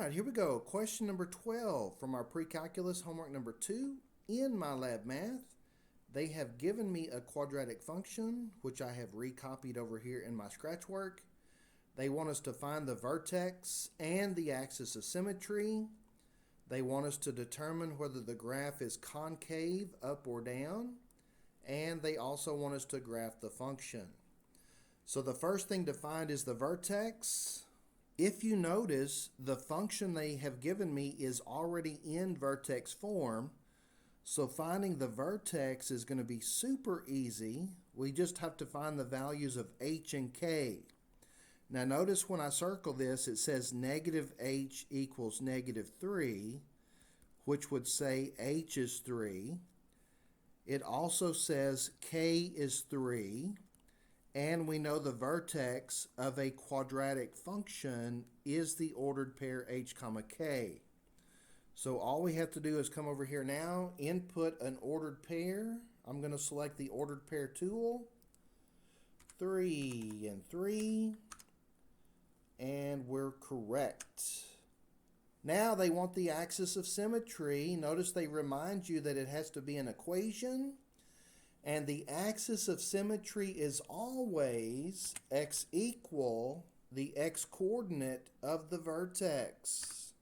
right, here we go. Question number 12 from our Precalculus homework number 2 in My Lab Math. They have given me a quadratic function, which I have recopied over here in my scratch work. They want us to find the vertex and the axis of symmetry. They want us to determine whether the graph is concave, up or down. And they also want us to graph the function. So the first thing to find is the vertex. If you notice, the function they have given me is already in vertex form. So finding the vertex is going to be super easy. We just have to find the values of h and k. Now notice when I circle this, it says negative h equals negative 3, which would say h is 3. It also says k is 3. And we know the vertex of a quadratic function is the ordered pair h comma k. So all we have to do is come over here now, input an ordered pair. I'm going to select the ordered pair tool. 3 and 3. And we're correct. Now they want the axis of symmetry. Notice they remind you that it has to be an equation. And the axis of symmetry is always x equal the x-coordinate of the vertex.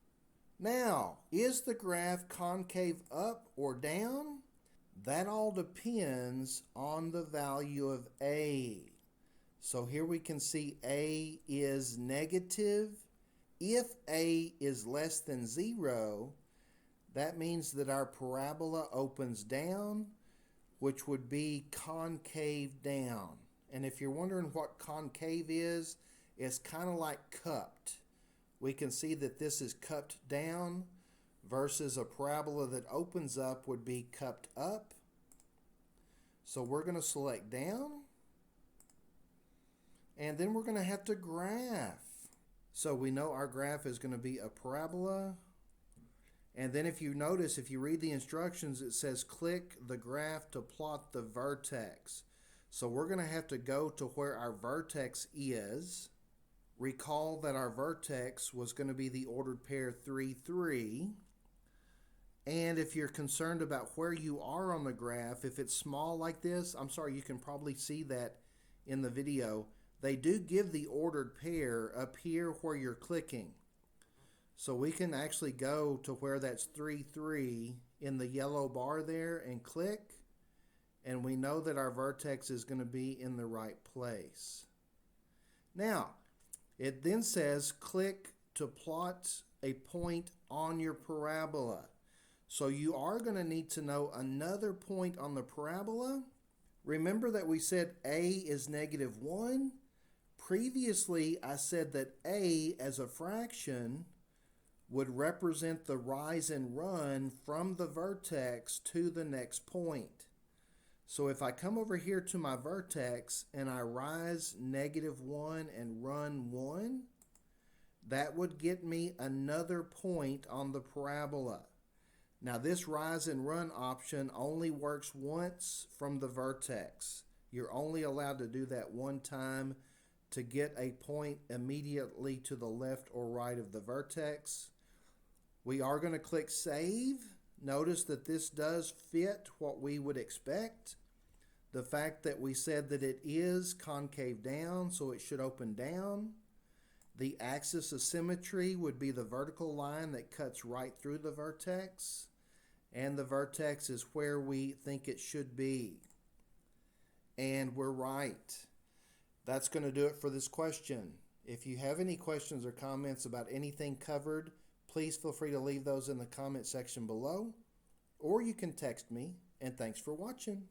Now, is the graph concave up or down? That all depends on the value of a. So here we can see a is negative. If a is less than 0, that means that our parabola opens down, which would be concave down. And if you're wondering what concave is, it's kind of like cupped. We can see that this is cupped down versus a parabola that opens up would be cupped up. So we're going to select down. And then we're going to have to graph. So we know our graph is going to be a parabola. And then if you notice, if you read the instructions, it says click the graph to plot the vertex. So we're going to have to go to where our vertex is. Recall that our vertex was going to be the ordered pair 3, 3. And if you're concerned about where you are on the graph, if it's small like this, I'm sorry, you can probably see that in the video. They do give the ordered pair up here where you're clicking. So we can actually go to where that's 3, 3 in the yellow bar there and click. And we know that our vertex is going to be in the right place. Now, it then says click to plot a point on your parabola. So you are going to need to know another point on the parabola. Remember that we said a is negative 1. Previously, I said that a as a fraction would represent the rise and run from the vertex to the next point. So if I come over here to my vertex and I rise negative 1 and run 1, that would get me another point on the parabola. Now this rise and run option only works once from the vertex. You're only allowed to do that one time to get a point immediately to the left or right of the vertex. We are going to click Save. Notice that this does fit what we would expect. The fact that we said that it is concave down, so it should open down. The axis of symmetry would be the vertical line that cuts right through the vertex. And the vertex is where we think it should be. And we're right. That's going to do it for this question. If you have any questions or comments about anything covered, please feel free to leave those in the comment section below, or you can text me, and thanks for watching.